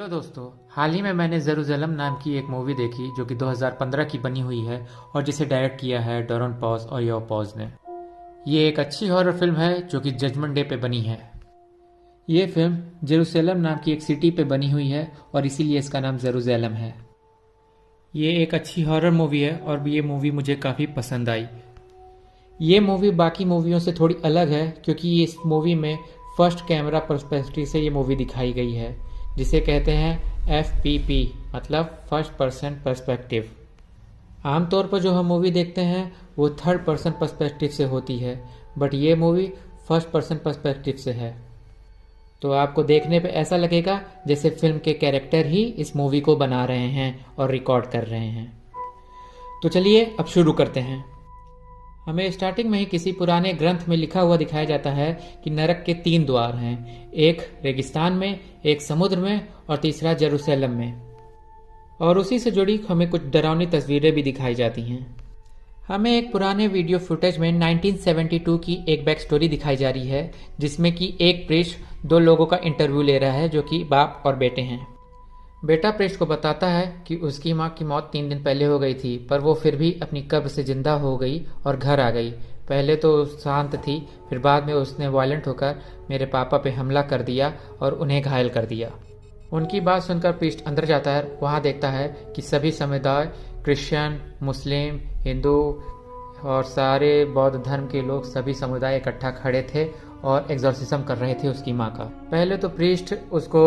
दोस्तों, हाल ही में मैंने जेरूसलम नाम की एक मूवी देखी जो कि 2015 की बनी हुई है और जिसे डायरेक्ट किया है डॉरन पॉज और यो पॉज ने। ये एक अच्छी हॉरर फिल्म है जो कि जजमेंट डे पे बनी है। ये फिल्म जेरूसलम नाम की एक सिटी पे बनी हुई है और इसीलिए इसका नाम जेरूसलम है। ये एक अच्छी हॉरर मूवी है और ये मूवी मुझे काफ़ी पसंद आई। ये मूवी बाकी मूवियों से थोड़ी अलग है क्योंकि इस मूवी में फर्स्ट कैमरा पर्सपेक्टिव से ये मूवी दिखाई गई है, जिसे कहते हैं FPP, मतलब फर्स्ट पर्सन पर्सपेक्टिव। आमतौर पर जो हम मूवी देखते हैं वो थर्ड पर्सन पर्सपेक्टिव से होती है, बट ये मूवी फर्स्ट पर्सन पर्सपेक्टिव से है। तो आपको देखने पे ऐसा लगेगा जैसे फिल्म के कैरेक्टर ही इस मूवी को बना रहे हैं और रिकॉर्ड कर रहे हैं। तो चलिए अब शुरू करते हैं। हमें स्टार्टिंग में ही किसी पुराने ग्रंथ में लिखा हुआ दिखाया जाता है कि नरक के 3 द्वार हैं, एक रेगिस्तान में, एक समुद्र में और तीसरा जेरूसलम में। और उसी से जुड़ी हमें कुछ डरावनी तस्वीरें भी दिखाई जाती हैं। हमें एक पुराने वीडियो फुटेज में 1972 की एक बैक स्टोरी दिखाई जा रही है, जिसमें कि एक प्रीस्ट 2 लोगों का इंटरव्यू ले रहा है जो कि बाप और बेटे हैं। बेटा प्रीस्ट को बताता है कि उसकी माँ की मौत 3 दिन पहले हो गई थी, पर वो फिर भी अपनी कब्र से जिंदा हो गई और घर आ गई। पहले तो शांत थी, फिर बाद में उसने वायलेंट होकर मेरे पापा पे हमला कर दिया और उन्हें घायल कर दिया। उनकी बात सुनकर प्रीस्ट अंदर जाता है। वहाँ देखता है कि सभी समुदाय, क्रिश्चियन, मुस्लिम, हिंदू और सारे बौद्ध धर्म के लोग, सभी समुदाय इकट्ठा खड़े थे और एग्जॉर्सिज्म कर रहे थे उसकी माँ का। पहले तो प्रीस्ट उसको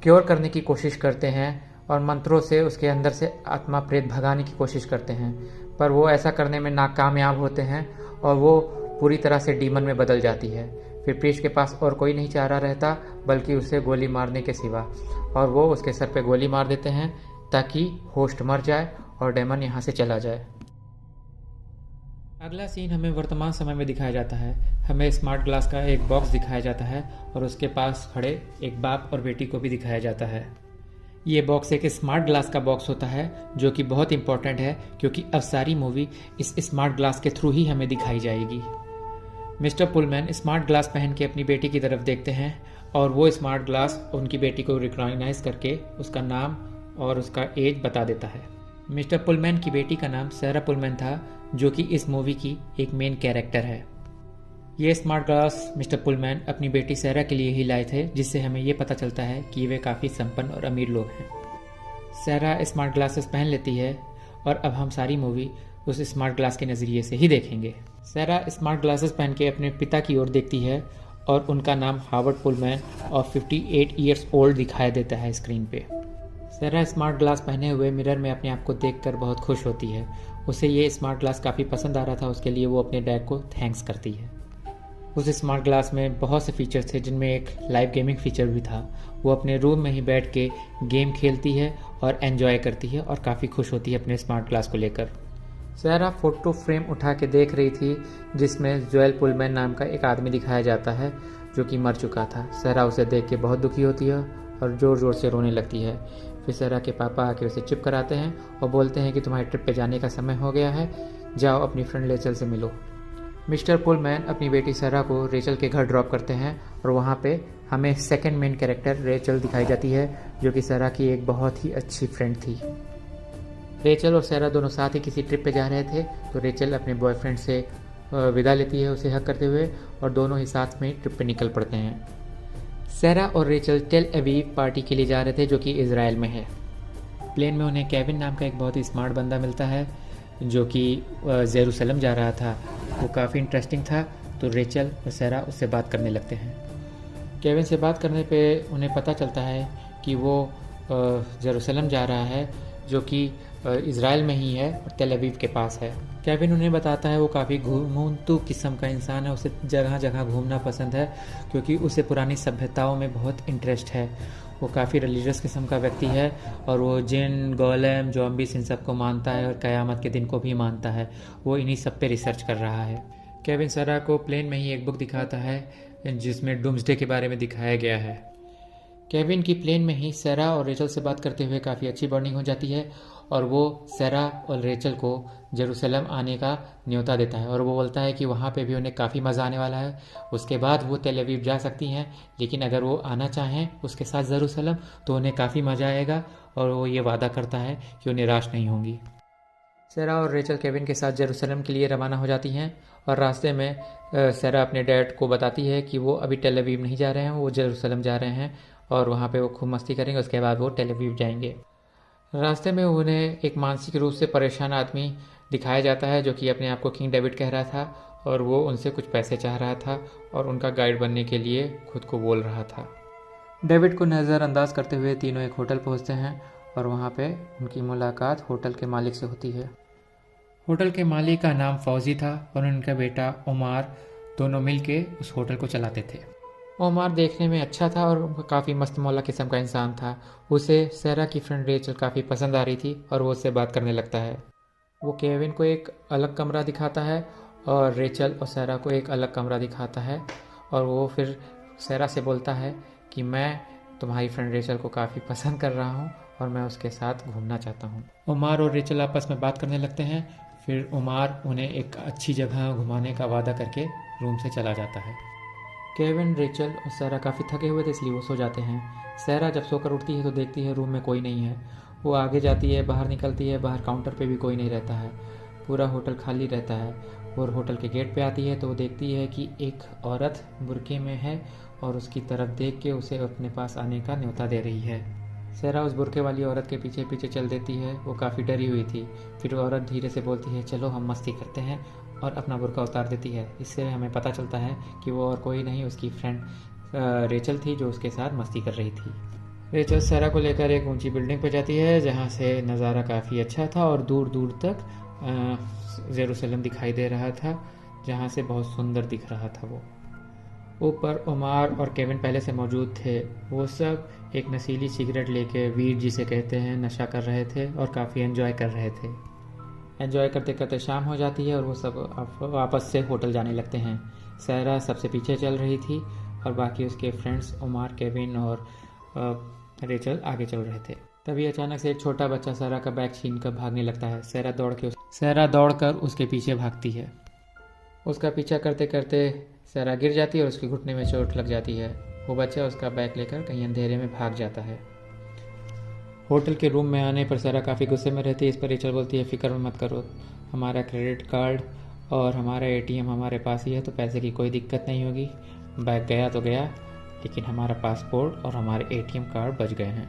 क्योर करने की कोशिश करते हैं और मंत्रों से उसके अंदर से आत्मा प्रेत भगाने की कोशिश करते हैं, पर वो ऐसा करने में नाकामयाब होते हैं और वो पूरी तरह से डीमन में बदल जाती है। फिर प्रीस्ट के पास और कोई नहीं चारा रहता बल्कि उसे गोली मारने के सिवा, और वो उसके सर पे गोली मार देते हैं ताकि होस्ट मर जाए और डेमन यहाँ से चला जाए। अगला सीन हमें वर्तमान समय में दिखाया जाता है। हमें स्मार्ट ग्लास का एक बॉक्स दिखाया जाता है और उसके पास खड़े एक बाप और बेटी को भी दिखाया जाता है। ये बॉक्स एक स्मार्ट ग्लास का बॉक्स होता है जो कि बहुत इंपॉर्टेंट है क्योंकि अब सारी मूवी इस स्मार्ट ग्लास के थ्रू ही हमें दिखाई जाएगी। मिस्टर पुलमैन स्मार्ट ग्लास पहन के अपनी बेटी की तरफ देखते हैं और वो स्मार्ट ग्लास उनकी बेटी को रिकॉग्नाइज करके उसका नाम और उसका एज बता देता है। मिस्टर पुलमैन की बेटी का नाम सैरा पुलमैन था, जो कि इस मूवी की एक मेन कैरेक्टर है। ये स्मार्ट ग्लास मिस्टर पुलमैन अपनी बेटी सैरा के लिए ही लाए थे, जिससे हमें ये पता चलता है कि वे काफ़ी संपन्न और अमीर लोग हैं। सैरा स्मार्ट ग्लासेस पहन लेती है और अब हम सारी मूवी उस स्मार्ट ग्लास के नज़रिए से ही देखेंगे। सैरा स्मार्ट ग्लासेस पहन के अपने पिता की ओर देखती है और उनका नाम हावर्ड पुलमैन और 58 ईयर्स ओल्ड दिखाई देता है स्क्रीन पे। सैरा स्मार्ट ग्लास पहने हुए मिरर में अपने आप को देखकर बहुत खुश होती है। उसे ये स्मार्ट ग्लास काफ़ी पसंद आ रहा था, उसके लिए वो अपने डैड को थैंक्स करती है। उस स्मार्ट ग्लास में बहुत से फीचर्स थे, जिनमें एक लाइव गेमिंग फीचर भी था। वो अपने रूम में ही बैठ के गेम खेलती है और एंजॉय करती है और काफ़ी खुश होती है अपने स्मार्ट ग्लास को लेकर। सैरा फोटो फ्रेम उठा के देख रही थी जिसमें जोएल पुलमैन नाम का एक आदमी दिखाया जाता है जो कि मर चुका था। सैरा उसे देख के बहुत दुखी होती है और ज़ोर ज़ोर से रोने लगती है। फिर सैरा के पापा आके उसे चुप कराते हैं और बोलते हैं कि तुम्हारी ट्रिप पे जाने का समय हो गया है, जाओ अपनी फ्रेंड रेचल से मिलो। मिस्टर पुलमैन अपनी बेटी सैरा को रेचल के घर ड्रॉप करते हैं और वहाँ पे हमें सेकंड मेन कैरेक्टर रेचल दिखाई जाती है, जो कि सैरा की एक बहुत ही अच्छी फ्रेंड थी। रेचल और सैरा दोनों साथ ही किसी ट्रिप पे जा रहे थे, तो रेचल अपने बॉयफ्रेंड से विदा लेती है उसे हक करते हुए और दोनों ही साथ में ट्रिप पे निकल पड़ते हैं। सैरा और रेचल टेल अवीव पार्टी के लिए जा रहे थे जो कि इजराइल में है। प्लेन में उन्हें केविन नाम का एक बहुत ही स्मार्ट बंदा मिलता है जो कि जेरूसलम जा रहा था। वो काफ़ी इंटरेस्टिंग था, तो रेचल और सैरा उससे बात करने लगते हैं। केविन से बात करने पे उन्हें पता चलता है कि वो जेरूसलम जा रहा है, जो कि इजराइल में ही है और तेल अवीव के पास है। केविन उन्हें बताता है वो काफ़ी घूमतू किस्म का इंसान है, उसे जगह जगह घूमना पसंद है क्योंकि उसे पुरानी सभ्यताओं में बहुत इंटरेस्ट है। वो काफ़ी रिलीजियस किस्म का व्यक्ति है और वो जिन, गोलेम, ज़ॉम्बीज़ इन सबको मानता है और क़यामत के दिन को भी मानता है। वो इन्हीं सब पे रिसर्च कर रहा है। केविन सैरा को प्लेन में ही एक बुक दिखाता है जिसमें डूम्सडे के बारे में दिखाया गया है। केविन की प्लेन में ही सैरा और रेचल से बात करते हुए काफ़ी अच्छी बॉन्डिंग हो जाती है और वो सेरा और रेचल को जेरूसलम आने का न्योता देता है और वो बोलता है कि वहाँ पे भी उन्हें काफ़ी मज़ा आने वाला है। उसके बाद वो तेल अवीव जा सकती हैं, लेकिन अगर वो आना चाहें उसके साथ जेरूसलम तो उन्हें काफ़ी मज़ा आएगा और वो ये वादा करता है कि वो निराश नहीं होंगी। सेरा और रेचल केविन के साथ जेरूसलम के लिए रवाना हो जाती हैं और रास्ते में सेरा अपने डैड को बताती है कि वो अभी टेल अवीव नहीं जा रहे हैं, वो जेरूसलम जा रहे हैं और वहाँ पे वो खूब मस्ती करेंगे। उसके बाद वो टेल अवीव जाएंगे। रास्ते में उन्हें एक मानसिक रूप से परेशान आदमी दिखाया जाता है जो कि अपने आप को किंग डेविड कह रहा था और वो उनसे कुछ पैसे चाह रहा था और उनका गाइड बनने के लिए खुद को बोल रहा था। डेविड को नज़रअंदाज करते हुए तीनों एक होटल पहुंचते हैं और वहाँ पे उनकी मुलाकात होटल के मालिक से होती है। होटल के मालिक का नाम फौजी था और उनका बेटा उमार दोनों मिलके उस होटल को चलाते थे। उमार देखने में अच्छा था और काफ़ी मस्त मौला किस्म का इंसान था। उसे सेरा की फ्रेंड रेचल काफ़ी पसंद आ रही थी और वो उससे बात करने लगता है। वो केविन को एक अलग कमरा दिखाता है और रेचल और सेरा को एक अलग कमरा दिखाता है और वो फिर सेरा से बोलता है कि मैं तुम्हारी फ्रेंड रेचल को काफ़ी पसंद कर रहा हूँ और मैं उसके साथ घूमना चाहता हूँ। उमार और रेचल आपस में बात करने लगते हैं। फिर उमार उन्हें एक अच्छी जगह घुमाने का वादा करके रूम से चला जाता है। केविन, रेचल और सेरा काफ़ी थके हुए थे इसलिए वो सो जाते हैं। सेरा जब सोकर उठती है तो देखती है रूम में कोई नहीं है। वो आगे जाती है, बाहर निकलती है, बाहर काउंटर पे भी कोई नहीं रहता है, पूरा होटल खाली रहता है। और होटल के गेट पे आती है तो वो देखती है कि एक औरत बुर्के में है और उसकी तरफ देख के उसे अपने पास आने का न्योता दे रही है। सेरा उस बुर्के वाली औरत के पीछे पीछे चल देती है। वो काफ़ी डरी हुई थी। फिर औरत धीरे से बोलती है चलो हम मस्ती करते हैं और अपना बुर्का उतार देती है। इससे हमें पता चलता है कि वो और कोई नहीं उसकी फ्रेंड रेचल थी जो उसके साथ मस्ती कर रही थी। रेचल सेरा को लेकर एक ऊंची बिल्डिंग पर जाती है जहाँ से नज़ारा काफ़ी अच्छा था और दूर दूर तक जेरूसलम दिखाई दे रहा था, जहाँ से बहुत सुंदर दिख रहा था। वो ऊपर उमार और केविन पहले से मौजूद थे। वो सब एक नशीली सिगरेट लेके, वीड जिसे कहते हैं, नशा कर रहे थे और काफ़ी एंजॉय कर रहे थे। एंजॉय करते करते शाम हो जाती है और वो सब वापस से होटल जाने लगते हैं। सेरा सबसे पीछे चल रही थी और बाकी उसके फ्रेंड्स उमार, केविन और रेचल आगे चल रहे थे। तभी अचानक से एक छोटा बच्चा सेरा का बैग छीन कर भागने लगता है। सेरा दौड़कर उसके पीछे भागती है। उसका पीछा करते करते सेरा गिर जाती है और उसके घुटने में चोट लग जाती है। वो बच्चा उसका बैग लेकर कहीं अंधेरे में भाग जाता है। होटल के रूम में आने पर सेरा काफ़ी गुस्से में रहती है। इस पर रेचल बोलती है फिक्र मत करो, हमारा क्रेडिट कार्ड और हमारा एटीएम हमारे पास ही है तो पैसे की कोई दिक्कत नहीं होगी। बैग गया तो गया, लेकिन हमारा पासपोर्ट और हमारे एटीएम कार्ड बच गए हैं।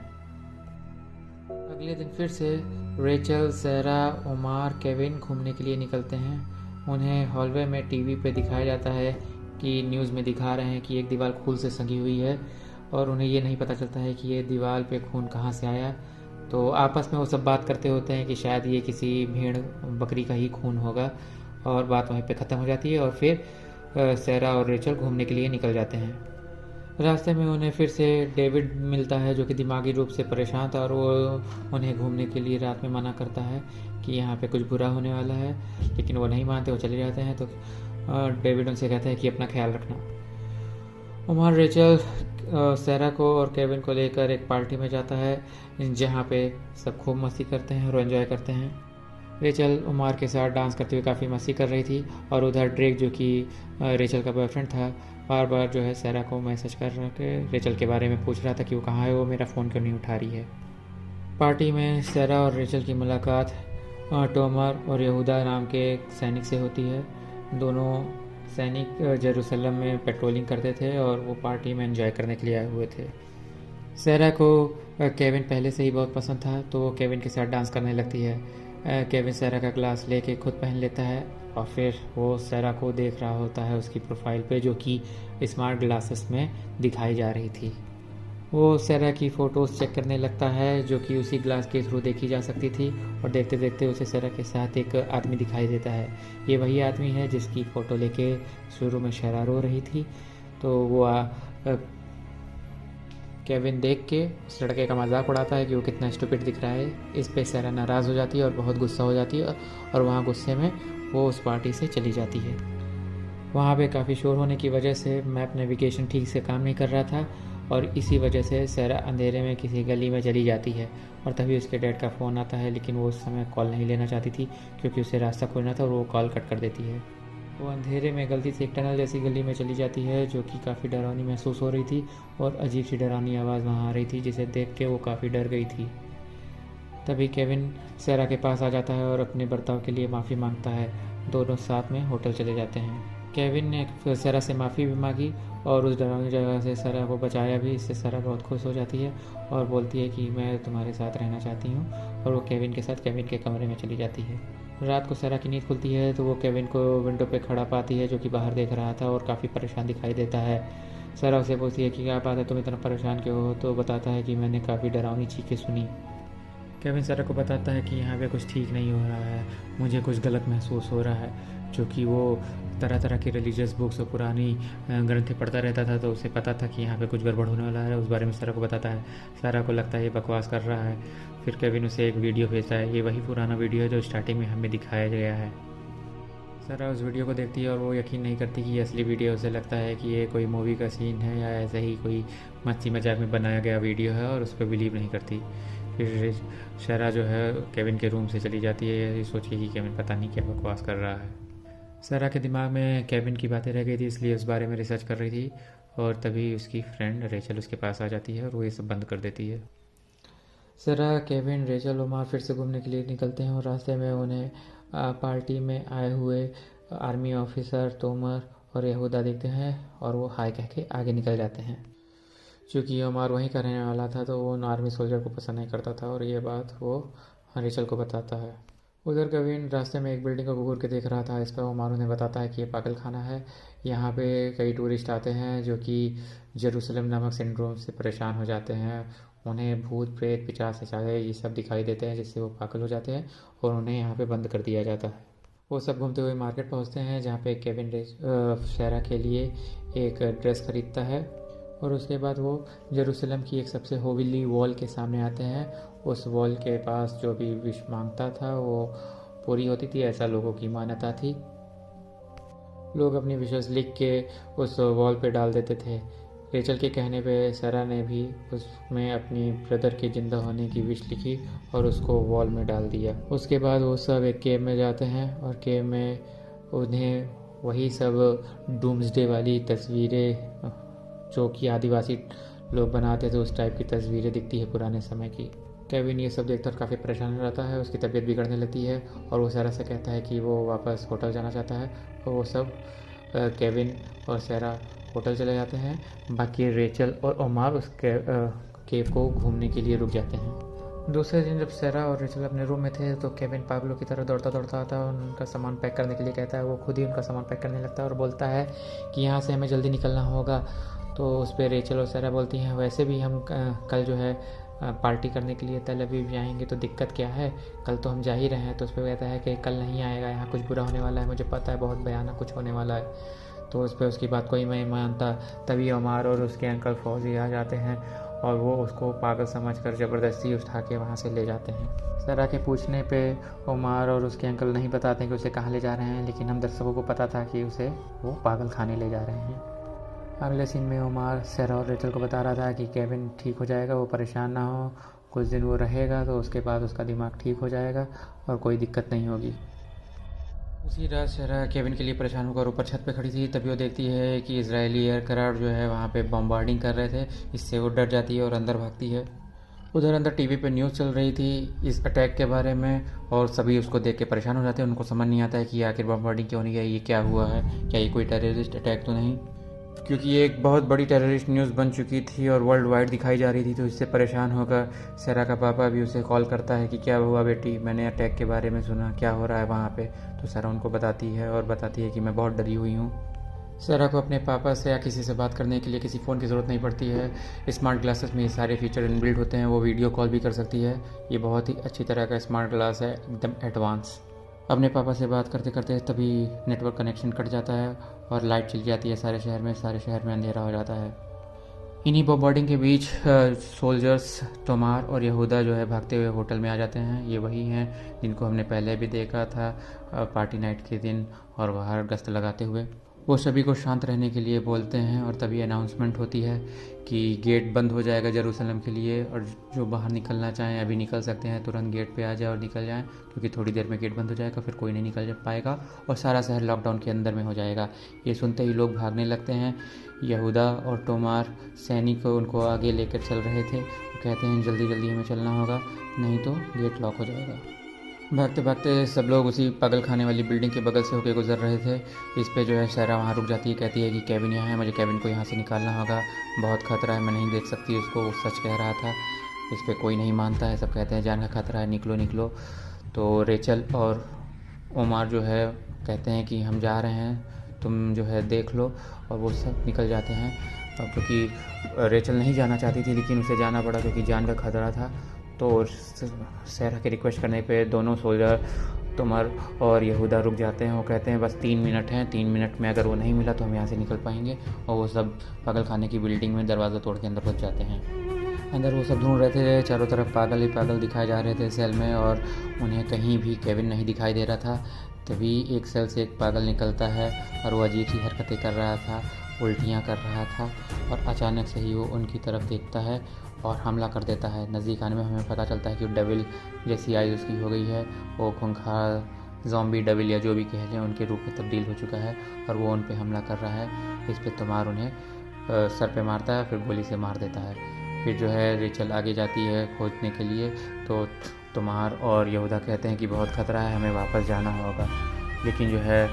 अगले दिन फिर से रेचल, सेरा, उमार, केविन घूमने के लिए निकलते हैं। उन्हें हॉलवे में टीवी पे दिखाया जाता है कि न्यूज़ में दिखा रहे हैं कि एक दीवार खून से सनी हुई है और उन्हें ये नहीं पता चलता है कि ये दीवार पे खून कहाँ से आया। तो आपस में वो सब बात करते होते हैं कि शायद ये किसी भेड़ बकरी का ही खून होगा और बात वहीं पे ख़त्म हो जाती है और फिर सेरा और रेचल घूमने के लिए निकल जाते हैं। रास्ते में उन्हें फिर से डेविड मिलता है जो कि दिमागी रूप से परेशान था और वो उन्हें घूमने के लिए रात में मना करता है कि यहाँ पे कुछ बुरा होने वाला है, लेकिन वो नहीं मानते, वो चले जाते हैं। तो डेविड उनसे कहता है कि अपना ख्याल रखना। उमर रेचल सेरा को और केविन को लेकर एक पार्टी में जाता है जहाँ पे सब खूब मस्ती करते हैं और एंजॉय करते हैं। रेचल उमर के साथ डांस करते हुए काफ़ी मस्ती कर रही थी और उधर ड्रेक जो कि रेचल का बॉयफ्रेंड था बार बार जो है सेरा को मैसेज कर के रेचल के बारे में पूछ रहा था कि वो कहाँ है, वो मेरा फ़ोन क्यों नहीं उठा रही है। पार्टी में सेरा और रेचल की मुलाकात टोमर और यहूदा नाम के एक सैनिक से होती है। दोनों सैनिक जेरूसलम में पेट्रोलिंग करते थे और वो पार्टी में एंजॉय करने के लिए आए हुए थे। सेरा को केविन पहले से ही बहुत पसंद था तो वो केविन के साथ डांस करने लगती है। केविन सेरा का ग्लास लेके खुद पहन लेता है और फिर वो सेरा को देख रहा होता है उसकी प्रोफाइल पे जो कि स्मार्ट ग्लासेस में दिखाई जा रही थी। वो सेरा की फ़ोटोज़ चेक करने लगता है जो कि उसी ग्लास के थ्रू देखी जा सकती थी और देखते देखते उसे सेरा के साथ एक आदमी दिखाई देता है। ये वही आदमी है जिसकी फ़ोटो लेके शुरू में सेरा रो रही थी। तो वो केविन देख के उस लड़के का मजाक उड़ाता है कि वो कितना स्टूपिड दिख रहा है। इस पे सेरा नाराज़ हो जाती है और बहुत गुस्सा हो जाती है और वहाँ गुस्से में वो उस पार्टी से चली जाती है। वहाँ पे काफ़ी शोर होने की वजह से मैप नेविगेशन ठीक से काम नहीं कर रहा था और इसी वजह से सैरा अंधेरे में किसी गली में चली जाती है और तभी उसके डैड का फ़ोन आता है, लेकिन वो उस समय कॉल नहीं लेना चाहती थी क्योंकि उसे रास्ता खोजना था और वो कॉल कट कर देती है। वो अंधेरे में गलती से एक टनल जैसी गली में चली जाती है जो कि काफ़ी डरावनी महसूस हो रही थी और अजीब सी डरावनी आवाज़ वहाँ आ रही थी जिसे देख के वो काफ़ी डर गई थी। तभी केविन सैरा के पास आ जाता है और अपने बर्ताव के लिए माफ़ी मांगता है। दोनों साथ में होटल चले जाते हैं। केविन ने सैरा से माफ़ी भी मांगी और उस डरावनी जगह से सैरा को बचाया भी। इससे सैरा बहुत खुश हो जाती है और बोलती है कि मैं तुम्हारे साथ रहना चाहती हूँ, और वो केविन के साथ केविन के कमरे में चली जाती है। रात को सैरा की नींद खुलती है तो वो केविन को विंडो पे खड़ा पाती है जो कि बाहर देख रहा था और काफ़ी परेशान दिखाई देता है। सैरा उसे पूछती है कि क्या बात है, तुम इतना परेशान क्यों हो? तो बताता है कि मैंने काफ़ी डरावनी चीखें सुनी। केविन सैरा को बताता है कि यहाँ पे कुछ ठीक नहीं हो रहा है, मुझे कुछ गलत महसूस हो रहा है। क्योंकि वो तरह तरह की रिलीजियस बुक्स और पुरानी ग्रंथें पढ़ता रहता था तो उसे पता था कि यहाँ पे कुछ गड़बड़ होने वाला है। उस बारे में सैरा को बताता है। सैरा को लगता है ये बकवास कर रहा है। फिर केविन उसे एक वीडियो भेजता है। ये वही पुराना वीडियो है जो स्टार्टिंग में हमें दिखाया गया है। सैरा उस वीडियो को देखती है और वो यकीन नहीं करती कि ये असली वीडियो। उसे लगता है कि ये कोई मूवी का सीन है या ऐसे ही कोई मस्ती मजाक में बनाया गया वीडियो है और उस पर बिलीव नहीं करती। फिर सैरा जो है केविन के रूम से चली जाती है ये सोच के कि केविन पता नहीं क्या बकवास कर रहा है। सैरा के दिमाग में केविन की बातें रह गई थी, इसलिए उस बारे में रिसर्च कर रही थी और तभी उसकी फ्रेंड रेचल उसके पास आ जाती है और वो ये सब बंद कर देती है। सैरा, केविन, रेचल, ओमार फिर से घूमने के लिए निकलते हैं और रास्ते में उन्हें पार्टी में आए हुए आर्मी ऑफिसर तोमर और यहूदा देखते हैं और वो हाय कह के आगे निकल जाते हैं। चूँकि ओमार वहीं का रहने वाला था तो वो उन आर्मी सोल्जर को पसंद नहीं करता था और ये बात वो रेचल को बताता है। उधर केविन रास्ते में एक बिल्डिंग को घूर के देख रहा था। इस पर ओमार उन्हें बताता है कि ये पागल खाना है। यहाँ पे कई टूरिस्ट आते हैं जो कि जेरूसलम नामक सिंड्रोम से परेशान हो जाते हैं। उन्हें भूत प्रेत पिशाच सचाए ये सब दिखाई देते हैं जिससे वो पागल हो जाते हैं और उन्हें यहाँ पे बंद कर दिया जाता है। वो सब घूमते हुए मार्केट पहुँचते हैं जहाँ पे केविन सैरा के लिए एक ड्रेस खरीदता है और उसके बाद वो जेरूसलम की एक सबसे होली वॉल के सामने आते हैं। उस वॉल के पास जो भी विश मांगता था वो पूरी होती थी, ऐसा लोगों की मान्यता थी। लोग अपनी विशेष लिख के उस वॉल पे डाल देते थे। रेचल के कहने पे सैरा ने भी उसमें अपनी ब्रदर के जिंदा होने की विश लिखी और उसको वॉल में डाल दिया। उसके बाद वो सब एक केव में जाते हैं और केव में उन्हें वही सब डूम्सडे वाली तस्वीरें जो कि आदिवासी लोग बनाते थे उस टाइप की तस्वीरें दिखती है पुराने समय की। केविन ये सब देखकर काफ़ी परेशान हो जाता है, उसकी तबीयत बिगड़ने लगती है और वो सैरा से कहता है कि वो वापस होटल जाना चाहता है और वो सब केविन और सैरा होटल चले जाते हैं। बाकी रेचल और ओमार उस केव को घूमने के लिए रुक जाते हैं। दूसरे दिन जब सैरा और रेचल अपने रूम में थे तो केविन पागलों की तरह दौड़ता दौड़ता आता है और उनका सामान पैक करने के लिए कहता है। वो खुद ही उनका सामान पैक करने लगता है और बोलता है कि यहाँ से हमें जल्दी निकलना होगा। तो उस पर रेचल और सैरा बोलती हैं वैसे भी हम कल जो है पार्टी करने के लिए तल अवीव जाएंगे तो दिक्कत क्या है, कल तो हम जा ही रहे हैं। तो उस पर कहता है कि कल नहीं आएगा, यहाँ कुछ बुरा होने वाला है, मुझे पता है बहुत भयानक कुछ होने वाला है। तो उस पर उसकी बात कोई नहीं मानता। तभी ओमार और उसके अंकल फौजी आ जाते हैं और वो उसको पागल समझकर ज़बरदस्ती उठा के वहाँ से ले जाते हैं। सैरा के पूछने पे ओमार और उसके अंकल नहीं बताते कि उसे कहाँ ले जा रहे हैं, लेकिन हम दर्शकों को पता था कि उसे वो पागल खाने ले जा रहे हैं। अगले सीन में ओमार सैरा और रेचल को बता रहा था कि केविन ठीक हो जाएगा, वो परेशान ना हो, कुछ दिन वो रहेगा तो उसके बाद उसका दिमाग ठीक हो जाएगा और कोई दिक्कत नहीं होगी। उसी रात सैरा केविन के लिए परेशान होकर ऊपर छत पे खड़ी थी। तभी वो देखती है कि इजरायली एयरक्राफ्ट जो है वहाँ पे बम्बार्डिंग कर रहे थे। इससे वो डर जाती है और अंदर भागती है। उधर अंदर टीवी पे न्यूज़ चल रही थी इस अटैक के बारे में और सभी उसको देख के परेशान हो जाते हैं। उनको समझ नहीं आता है कि आखिर बम्बार्डिंग क्यों नहीं है, ये क्या हुआ है, क्या ये कोई टेररिस्ट अटैक तो नहीं, क्योंकि ये एक बहुत बड़ी टेररिस्ट न्यूज़ बन चुकी थी और वर्ल्ड वाइड दिखाई जा रही थी। तो इससे परेशान होकर सैरा का पापा भी उसे कॉल करता है कि क्या हुआ बेटी, मैंने अटैक के बारे में सुना, क्या हो रहा है वहाँ पे। तो सैरा उनको बताती है और बताती है कि मैं बहुत डरी हुई हूँ। सैरा को अपने पापा से या किसी से बात करने के लिए किसी फ़ोन की ज़रूरत नहीं पड़ती है। स्मार्ट ग्लासेस में ये सारे फीचर इनबिल्ट होते हैं। वो वीडियो कॉल भी कर सकती है। ये बहुत ही अच्छी तरह का स्मार्ट ग्लास है, एकदम एडवांस। अपने पापा से बात करते करते तभी नेटवर्क कनेक्शन कट जाता है और लाइट चली जाती है सारे शहर में अंधेरा हो जाता है। इन्हीं बॉम्बार्डिंग के बीच सोल्जर्स तोमार और यहूदा जो है भागते हुए होटल में आ जाते हैं। ये वही हैं जिनको हमने पहले भी देखा था पार्टी नाइट के दिन और बाहर गश्त लगाते हुए। वो सभी को शांत रहने के लिए बोलते हैं और तभी अनाउंसमेंट होती है कि गेट बंद हो जाएगा यरूशलेम के लिए, और जो बाहर निकलना चाहें अभी निकल सकते हैं, तुरंत गेट पे आ जाए और निकल जाएं, क्योंकि थोड़ी देर में गेट बंद हो जाएगा, फिर कोई नहीं निकल पाएगा और सारा शहर लॉकडाउन के अंदर में हो जाएगा। ये सुनते ही लोग भागने लगते हैं। यहूदा और तोमार सैनिक उनको आगे लेकर चल रहे थे। वो कहते हैं जल्दी जल्दी हमें चलना होगा, नहीं तो गेट लॉक हो जाएगा। भागते भागते सब लोग उसी पागल खाने वाली बिल्डिंग के बगल से होकर गुजर रहे थे। इस पे जो है सैरा वहाँ रुक जाती है, कहती है कि केविन यहाँ है, मुझे केविन को यहाँ से निकालना होगा, बहुत खतरा है, मैं नहीं देख सकती उसको। वो सच कह रहा था। इस पे कोई नहीं मानता है, सब कहते हैं जान का खतरा है, निकलो निकलो। तो रेचल और ओमार जो है कहते हैं कि हम जा रहे हैं, तुम जो है देख लो, और वो सब निकल जाते हैं। क्योंकि रेचल नहीं जाना चाहती थी, लेकिन उसे जाना पड़ा क्योंकि जान का खतरा था। तो सैरा के रिक्वेस्ट करने पे दोनों सोल्जर तोमार और यहूदा रुक जाते हैं। वो कहते हैं बस 3 मिनट हैं, 3 मिनट में अगर वो नहीं मिला तो हम यहाँ से निकल पाएंगे। और वो सब पागल खाने की बिल्डिंग में दरवाज़ा तोड़ के अंदर घुस जाते हैं। अंदर वो सब ढूंढ रहे थे, चारों तरफ पागल ही पागल दिखाए जा रहे थे सेल में, और उन्हें कहीं भी केविन नहीं दिखाई दे रहा था। तभी एक सेल से एक पागल निकलता है और वो अजीब सी हरकतें कर रहा था, उल्टियाँ कर रहा था, और अचानक से ही वो उनकी तरफ देखता है और हमला कर देता है। नज़दीक आने में हमें पता चलता है कि डेविल जैसी आइज़ उसकी हो गई है। वो खूंखार ज़ॉम्बी डेविल या जो भी कह लें उनके रूप में तब्दील हो चुका है, और वो उन पे हमला कर रहा है। इस पे तोमार उन्हें सर पे मारता है, फिर गोली से मार देता है। फिर जो है रेचल आगे जाती है खोजने के लिए। तो तोमार और यहूदा कहते हैं कि बहुत खतरा है, हमें वापस जाना होगा। लेकिन जो है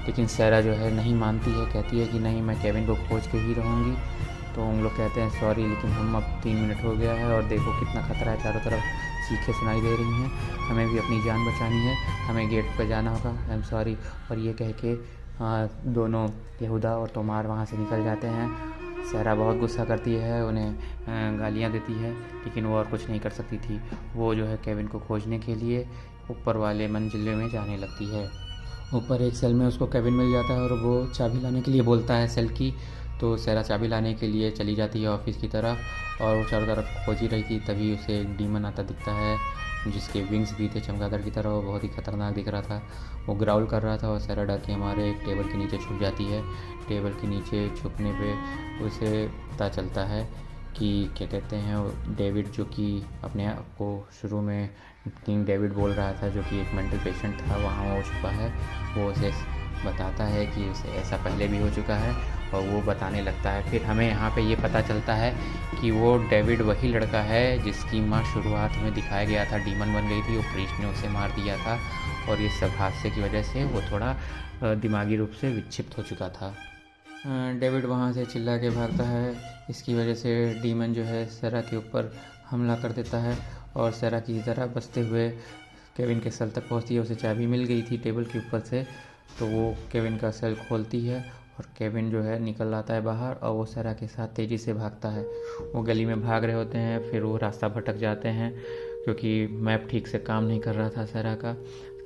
लेकिन सैरा जो है नहीं मानती है, कहती है कि नहीं, मैं केविन को खोज के ही रहूँगी। तो उन लोग कहते हैं सॉरी, लेकिन हम अब 3 मिनट हो गया है और देखो कितना खतरा है, चारों तरफ चीखें सुनाई दे रही हैं, हमें भी अपनी जान बचानी है, हमें गेट पर जाना होगा, आई एम सॉरी। और ये कह के दोनों यहूदा और तोमार वहाँ से निकल जाते हैं। सैरा बहुत गुस्सा करती है, उन्हें गालियाँ देती है, लेकिन वो और कुछ नहीं कर सकती थी। वो जो है केविन को खोजने के लिए ऊपर वाले मंजिले में जाने लगती है। ऊपर एक सेल में उसको केविन मिल जाता है और वो चाबी लाने के लिए बोलता है सेल की। तो सैरा चाबी लाने के लिए चली जाती है ऑफिस की तरफ, और वो चारों तरफ खोज ही रही थी। तभी उसे एक डीमन आता दिखता है, जिसके विंग्स भी थे चमगादड़ की तरह। वो बहुत ही खतरनाक दिख रहा था। वो ग्राउल कर रहा था और सैरा डर के हमारे एक टेबल के नीचे छुप जाती है। टेबल के नीचे छुपने पे उसे पता चलता है कि क्या कहते हैं, डेविड, जो कि अपने आप को शुरू में किंग डेविड बोल रहा था, जो कि एक मेंटल पेशेंट था, वहाँ हो चुका है। वो उसे बताता है कि उसे ऐसा पहले भी हो चुका है, और वो बताने लगता है। फिर हमें यहाँ पे ये पता चलता है कि वो डेविड वही लड़का है जिसकी माँ शुरुआत में दिखाया गया था डीमन बन गई थी, वो प्रीस्ट ने उसे मार दिया था, और ये सब हादसे की वजह से वो थोड़ा दिमागी रूप से विक्षिप्त हो चुका था। डेविड वहाँ से चिल्ला के भागता है। इसकी वजह से डीमन जो है सैरा के ऊपर हमला कर देता है, और सैरा की तरह बचते हुए केविन के सेल तक पहुँचती है। उसे चाबी मिल गई थी टेबल के ऊपर से, तो वो केविन का सेल खोलती है, और केविन जो है निकल आता है बाहर, और वो सैरा के साथ तेज़ी से भागता है। वो गली में भाग रहे होते हैं, फिर वो रास्ता भटक जाते हैं क्योंकि मैप ठीक से काम नहीं कर रहा था सैरा का।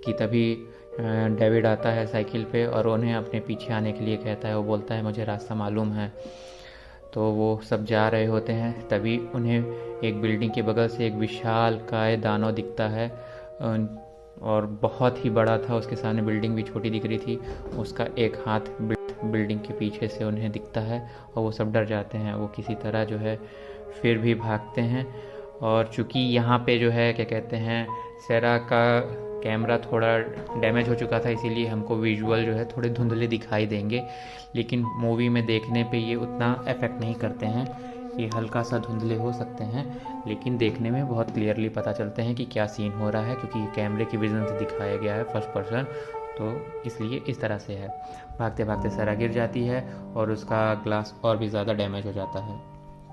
कि तभी डेविड आता है साइकिल पे और उन्हें अपने पीछे आने के लिए कहता है। वो बोलता है मुझे रास्ता मालूम है। तो वो सब जा रहे होते हैं, तभी उन्हें एक बिल्डिंग के बगल से एक विशाल काय दानव दिखता है, और बहुत ही बड़ा था। उसके सामने बिल्डिंग भी छोटी दिख रही थी। उसका एक हाथ बिल्डिंग के पीछे से उन्हें दिखता है, और वो सब डर जाते हैं। वो किसी तरह जो है फिर भी भागते हैं। और चूँकि यहाँ पे जो है क्या कहते हैं, सैरा का कैमरा थोड़ा डैमेज हो चुका था, इसीलिए हमको विजुअल जो है थोड़े धुंधले दिखाई देंगे, लेकिन मूवी में देखने पे ये उतना इफेक्ट नहीं करते हैं। ये हल्का सा धुंधले हो सकते हैं, लेकिन देखने में बहुत क्लियरली पता चलते हैं कि क्या सीन हो रहा है, क्योंकि ये कैमरे की विजन से दिखाया गया है फर्स्ट पर्सन, तो इसलिए इस तरह से है। भागते भागते सैरा गिर जाती है और उसका ग्लास और भी ज़्यादा डैमेज हो जाता है।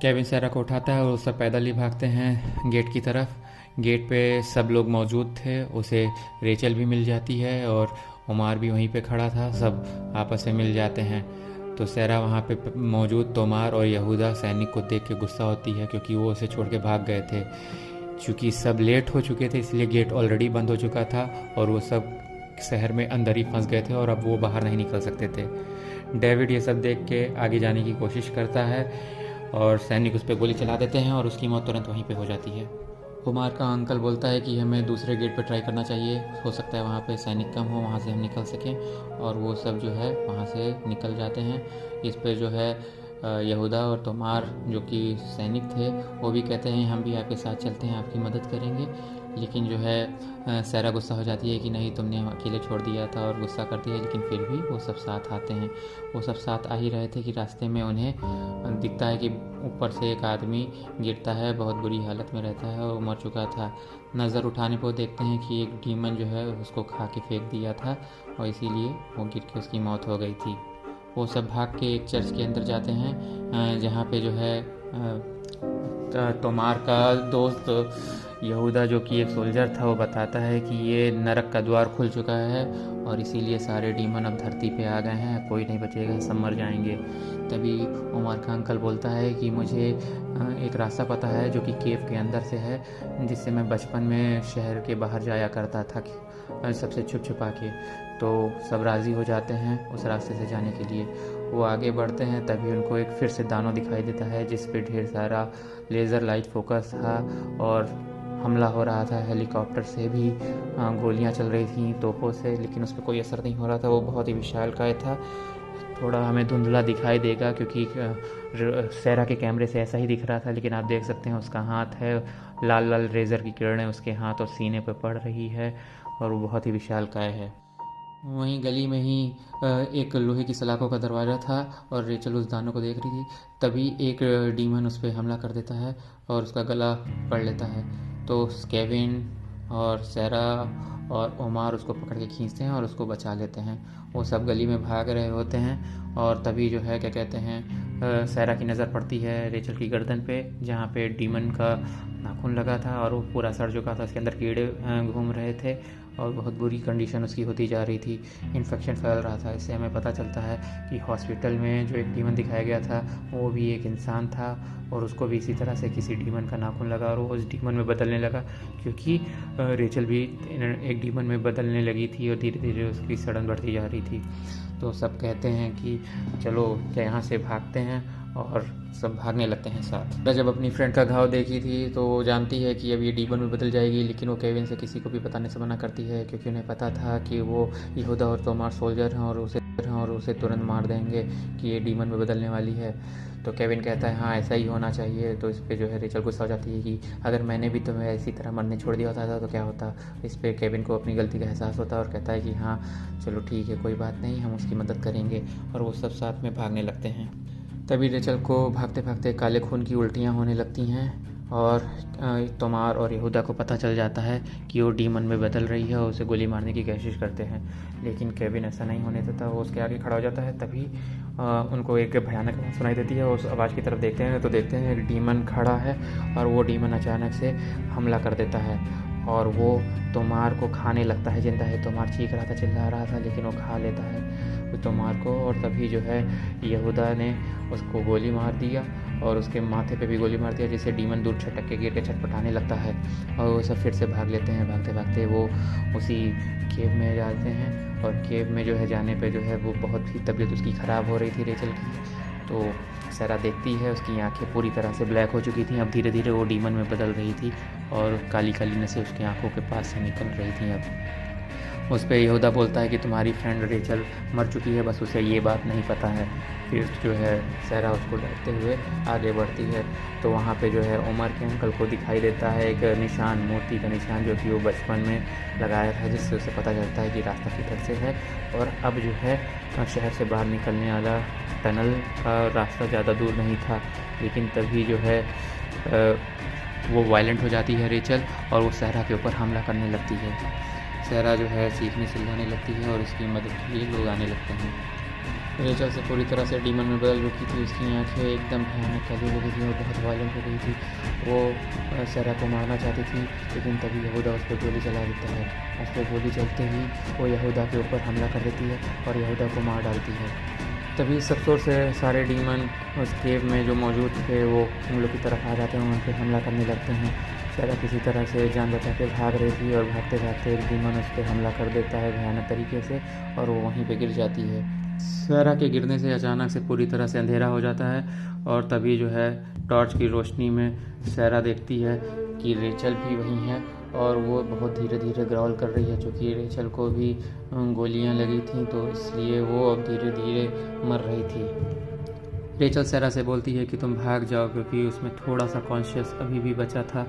केविन सैरा को उठाता है और सब पैदल ही भागते हैं गेट की तरफ। गेट पे सब लोग मौजूद थे। उसे रेचल भी मिल जाती है और उमार भी वहीं पे खड़ा था। सब आपस में मिल जाते हैं। तो सैरा वहाँ पे मौजूद तोमार और यहूदा सैनिक को देख के गुस्सा होती है, क्योंकि वो उसे छोड़ के भाग गए थे। चूँकि सब लेट हो चुके थे, इसलिए गेट ऑलरेडी बंद हो चुका था और वो सब शहर में अंदर ही फंस गए थे और अब वो बाहर नहीं निकल सकते थे। डेविड ये सब देख के आगे जाने की कोशिश करता है और सैनिक उस पर गोली चला देते हैं और उसकी मौत तुरंत वहीं पे हो जाती है। उमार का अंकल बोलता है कि हमें दूसरे गेट पर ट्राई करना चाहिए, हो सकता है वहाँ पे सैनिक कम हो, वहाँ से हम निकल सकें। और वो सब जो है वहाँ से निकल जाते हैं। इस पे जो है यहूदा और तोमार जो कि सैनिक थे वो भी कहते हैं हम भी आपके साथ चलते हैं, आपकी मदद करेंगे। लेकिन जो है सैरा गुस्सा हो जाती है कि नहीं, तुमने हम अकेले छोड़ दिया था, और गुस्सा करती है। लेकिन फिर भी वो सब साथ आते हैं। वो सब साथ आ ही रहे थे कि रास्ते में उन्हें दिखता है कि ऊपर से एक आदमी गिरता है, बहुत बुरी हालत में रहता है और वो मर चुका था। नज़र उठाने पर देखते हैं कि एक डीमन जो है उसको खा के फेंक दिया था और इसीलिए वो गिर के उसकी मौत हो गई थी। वो सब भाग के एक चर्च के अंदर जाते हैं जहाँ पे जो है तोमार का दोस्त यहूदा जो कि एक सोल्जर था वो बताता है कि ये नरक का द्वार खुल चुका है और इसीलिए सारे डीमन अब धरती पे आ गए हैं, कोई नहीं बचेगा, सब मर जाएंगे। तभी उमर का अंकल बोलता है कि मुझे एक रास्ता पता है जो कि केव के अंदर से है, जिससे मैं बचपन में शहर के बाहर जाया करता था सबसे छुप छुपा के। तो सब राज़ी हो जाते हैं उस रास्ते से जाने के लिए। वो आगे बढ़ते हैं, तभी उनको एक फिर से दानव दिखाई देता है जिस पे ढेर सारा लेज़र लाइट फोकस था और हमला हो रहा था। हेलीकॉप्टर से भी गोलियां चल रही थी तोपों से, लेकिन उस पर कोई असर नहीं हो रहा था। वो बहुत ही विशालकाय था। थोड़ा हमें धुंधला दिखाई देगा क्योंकि सैरा के कैमरे से ऐसा ही दिख रहा था, लेकिन आप देख सकते हैं उसका हाथ है, लाल लाल रेज़र की किरणें उसके हाथ और सीने पर पड़ रही है और वो बहुत ही विशालकाय है। वहीं गली में ही एक लोहे की सलाखों का दरवाज़ा था और रेचल उस दानव को देख रही थी। तभी एक डीमन उस पर हमला कर देता है और उसका गला पकड़ लेता है। तो केविन और सैरा और ओमार उसको पकड़ के खींचते हैं और उसको बचा लेते हैं। वो सब गली में भाग रहे होते हैं और तभी जो है क्या कहते हैं सैरा की नज़र पड़ती है रेचल की गर्दन पे, जहाँ पे डीमन का नाखून लगा था और वो पूरा सड़ चुका था, उसके अंदर कीड़े घूम रहे थे और बहुत बुरी कंडीशन उसकी होती जा रही थी, इन्फेक्शन फैल रहा था। इससे हमें पता चलता है कि हॉस्पिटल में जो एक डीमन दिखाया गया था वो भी एक इंसान था और उसको भी इसी तरह से किसी डीमन का नाखून लगा और वो उस डीमन में बदलने लगा, क्योंकि रेचल भी एक डीमन में बदलने लगी थी और धीरे धीरे उसकी सड़न बढ़ती जा रही थी। तो सब कहते हैं कि चलो क्या यहाँ से भागते हैं और सब भागने लगते हैं साथ। जब अपनी फ्रेंड का घाव देखी थी तो वो जानती है कि अब ये डीमन में बदल जाएगी, लेकिन वो केविन से किसी को भी बताने से मना करती है क्योंकि उन्हें पता था कि वो यहूदा और तोमार सोल्जर हैं और उसे तुरंत मार देंगे कि ये डीमन में बदलने वाली है। तो केविन कहता है हाँ ऐसा ही होना चाहिए। तो इस पर जो है रेचल गुस्सा हो जाती है कि अगर मैंने भी तुम्हें इसी तरह मरने छोड़ दिया होता था तो क्या होता। इस पर केविन को अपनी गलती का एहसास होता है और कहता है कि हाँ चलो ठीक है, कोई बात नहीं, हम उसकी मदद करेंगे। और वो सब साथ में भागने लगते हैं। तभी रेचल को भागते भागते काले खून की उल्टियाँ होने लगती हैं और तोमार और यहूदा को पता चल जाता है कि वो डीमन में बदल रही है और उसे गोली मारने की कोशिश करते हैं, लेकिन केविन ऐसा नहीं होने देता। वो उसके आगे खड़ा हो जाता है। तभी उनको एक भयानक आवाज़ सुनाई देती है और उस आवाज़ की तरफ देखते हैं तो देखते हैं एक डीमन खड़ा है और वो डीमन अचानक से हमला कर देता है और वो तोमार को खाने लगता है जिंदा है। तोमार चीख रहा था, चिल्ला रहा था, लेकिन वो खा लेता है तोमार को। और तभी जो है यहूदा ने उसको गोली मार दिया और उसके माथे पे भी गोली मार दिया, जिससे डीमन दूर छटक के गिर के छटपटाने लगता है और वो सब फिर से भाग लेते हैं। भागते भागते वो उसी केव में जाते हैं और केव में जो है जाने पे जो है वो बहुत ही तबीयत उसकी ख़राब हो रही थी रेचल की। तो सैरा देखती है उसकी आंखें पूरी तरह से ब्लैक हो चुकी थी, अब धीरे धीरे वो डीमन में बदल रही थी और काली काली नसें उसकी आंखों के पास से निकल रही थी। अब उस पर यहूदा बोलता है कि तुम्हारी फ्रेंड रेचल मर चुकी है, बस उसे ये बात नहीं पता है। फिर जो है सैरा उसको डरते हुए आगे बढ़ती है तो वहाँ पे जो है उमर के अंकल को दिखाई देता है एक निशान, मूर्ति का निशान, जो कि वो बचपन में लगाया था, जिससे उसे पता चलता है कि रास्ता किधर से है। और अब जो है शहर से बाहर निकलने वाला टनल का रास्ता ज़्यादा दूर नहीं था, लेकिन तभी जो है वो वायलेंट हो जाती है रेचल और वो सहरा के ऊपर हमला करने लगती है। सहरा जो है चीखने चिल्लाने लगती है और इसकी मदद के लिए लोग आने लगते हैं। रेचल से पूरी तरह से डीमन में बदल चुकी थी, उसकी आंखें एकदम भयानक काली हो गई थी और बहुत वायलेंट हो गई थी। वो सहरा को मारना चाहती थी, लेकिन तभी यहूदा उस पर गोली चला देता है। उस पर गोली चलते ही वो यहूदा के ऊपर हमला कर देती है और यहूदा को मार डालती है। तभी सब जोर से सारे डीमन उस केव में जो मौजूद थे वो उन लोग की तरफ आ जाते हैं, उन पर हमला करने लगते हैं। सैरा किसी तरह से जान बचा के भाग रही थी और भागते भागते एक डीमन उस पर हमला कर देता है भयानक तरीके से और वो वहीं पे गिर जाती है। सैरा के गिरने से अचानक से पूरी तरह से अंधेरा हो जाता है और तभी जो है टॉर्च की रोशनी में सैरा देखती है कि रेचल भी वहीं है और वो बहुत धीरे धीरे ग्राउल कर रही है, क्योंकि रेचल को भी गोलियां लगी थी, तो इसलिए वो अब धीरे धीरे मर रही थी। रेचल सैरा से बोलती है कि तुम भाग जाओ, क्योंकि उसमें थोड़ा सा कॉन्शियस अभी भी बचा था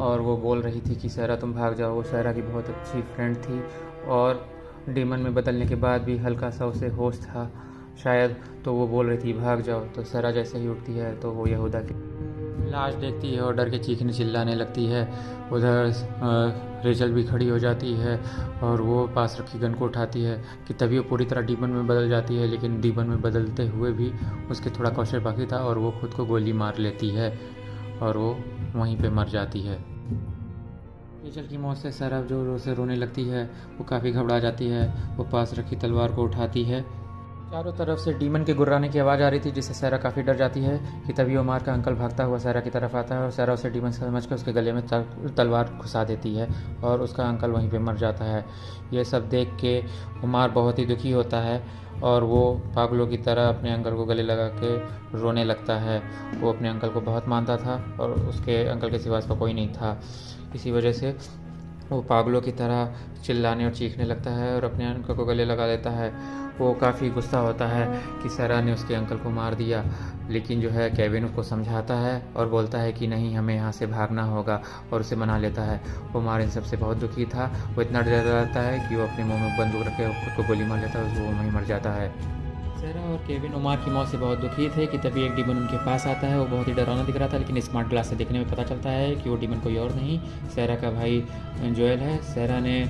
और वो बोल रही थी कि सैरा तुम भाग जाओ। वो सैरा की बहुत अच्छी फ्रेंड थी और डीमन में बदलने के बाद भी हल्का सा उसे होश था शायद, तो वो बोल रही थी भाग जाओ। तो सैरा जैसे ही उठती है तो वो यहूदा की लाश देखती है और डर के चीखने चिल्लाने लगती है। उधर रेचल भी खड़ी हो जाती है और वो पास रखी गन को उठाती है कि तभी वो पूरी तरह डीमन में बदल जाती है, लेकिन डीमन में बदलते हुए भी उसके थोड़ा कौशल बाकी था और वो खुद को गोली मार लेती है और वो वहीं पे मर जाती है। रेचल की मौत से सैरा जोरों से रोने लगती है, वो काफ़ी घबरा जाती है। वो पास रखी तलवार को उठाती है। चारों तरफ से डीमन के गुर्राने की आवाज़ आ रही थी, जिससे सैरा काफ़ी डर जाती है कि तभी ओमार का अंकल भागता हुआ सैरा की तरफ आता है और सैरा उसे डीमन समझकर उसके गले में तलवार घुसा देती है और उसका अंकल वहीं पे मर जाता है। ये सब देख के ओमार बहुत ही दुखी होता है और वो पागलों की तरह अपने अंकल को गले लगा के रोने लगता है। वो अपने अंकल को बहुत मानता था और उसके अंकल के सिवा उसका कोई नहीं था। इसी वजह से वो पागलों की तरह चिल्लाने और चीखने लगता है और अपने अंकल को गले लगा लेता है। वो काफ़ी गुस्सा होता है कि सैरा ने उसके अंकल को मार दिया, लेकिन जो है केविन उसको समझाता है और बोलता है कि नहीं, हमें यहाँ से भागना होगा और उसे मना लेता है। ओमार इन सबसे बहुत दुखी था। वो इतना डर जाता है कि वो अपने मुंह में बंदूक रखे खुद को गोली मार लेता है, वो वहीं मर जाता है। सैरा और केविन ओमार की मौत से बहुत दुखी थे कि तभी एक डीमन उनके पास आता है। वो बहुत ही डरावना दिख रहा था, लेकिन स्मार्ट ग्लास से देखने में पता चलता है कि वो डीमन कोई और नहीं, सैरा का भाई जोएल है। सैरा ने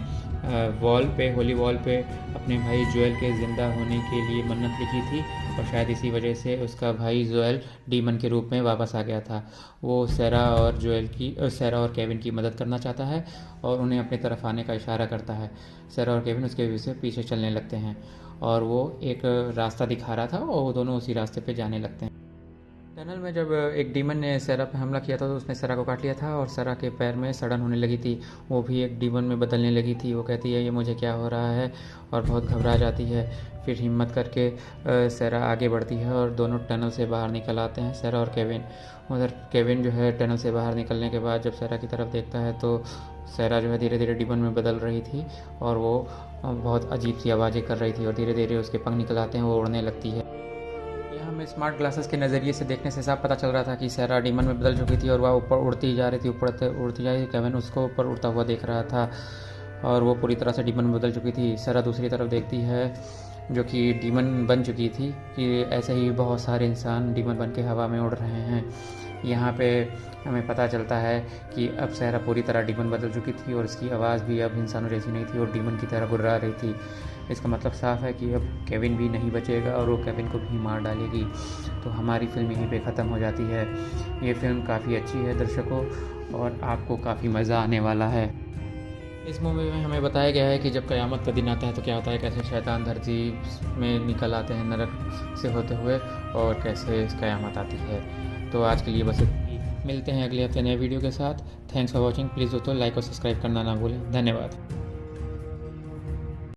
होली वॉल पे अपने भाई जोएल के ज़िंदा होने के लिए मन्नत लिखी थी और शायद इसी वजह से उसका भाई जोएल डीमन के रूप में वापस आ गया था। वो सैरा और केविन की मदद करना चाहता है और उन्हें अपनी तरफ आने का इशारा करता है। सैरा और केविन उसके पीछे चलने लगते हैं और वो एक रास्ता दिखा रहा था और वो दोनों उसी रास्ते पे जाने लगते हैं। टनल में जब एक डीमन ने सैरा पे हमला किया था तो उसने सैरा को काट लिया था और सैरा के पैर में सड़न होने लगी थी। वो भी एक डीमन में बदलने लगी थी। वो कहती है ये मुझे क्या हो रहा है और बहुत घबरा जाती है। फिर हिम्मत करके सैरा आगे बढ़ती है और दोनों टनल से बाहर निकल आते हैं, सैरा और केविन। उधर केविन जो है टनल से बाहर निकलने के बाद जब सैरा की तरफ देखता है तो सैरा जो है धीरे धीरे डीमन में बदल रही थी और वो बहुत अजीब सी आवाज़ें कर रही थी और धीरे धीरे उसके पंख निकल आते हैं, वो उड़ने लगती है। हमें स्मार्ट ग्लासेस के नज़रिए से देखने से साफ पता चल रहा था कि सैरा डीमन में बदल चुकी थी और वह ऊपर उड़ती जा रही थी, उड़ती जा रही थी। केविन उसको ऊपर उड़ता हुआ देख रहा था और वो पूरी तरह से डीमन में बदल चुकी थी। सैरा दूसरी तरफ देखती है जो कि डीमन बन चुकी थी कि ऐसे ही बहुत सारे इंसान डीमन बन के हवा में उड़ रहे हैं। यहाँ पे हमें पता चलता है कि अब सैरा पूरी तरह डीमन बदल चुकी थी और इसकी आवाज़ भी अब इंसानों जैसी नहीं थी और डीमन की तरह गुर्रा रही थी। इसका मतलब साफ है कि अब केविन भी नहीं बचेगा और वो केविन को भी मार डालेगी। तो हमारी फिल्म यहीं पे ख़त्म हो जाती है। ये फिल्म काफ़ी अच्छी है दर्शकों और आपको काफ़ी मज़ा आने वाला है। इस मूवी में हमें बताया गया है कि जब क़यामत का दिन आता है तो क्या होता है, कैसे शैतान धरती में निकल आते हैं नरक से होते हुए और कैसे क़यामत आती है। तो आज के लिए बस इतना ही। मिलते हैं अगले हफ्ते नए वीडियो के साथ। Thanks for watching. प्लीज़ दोस्तों लाइक और सब्सक्राइब करना ना भूलें। धन्यवाद।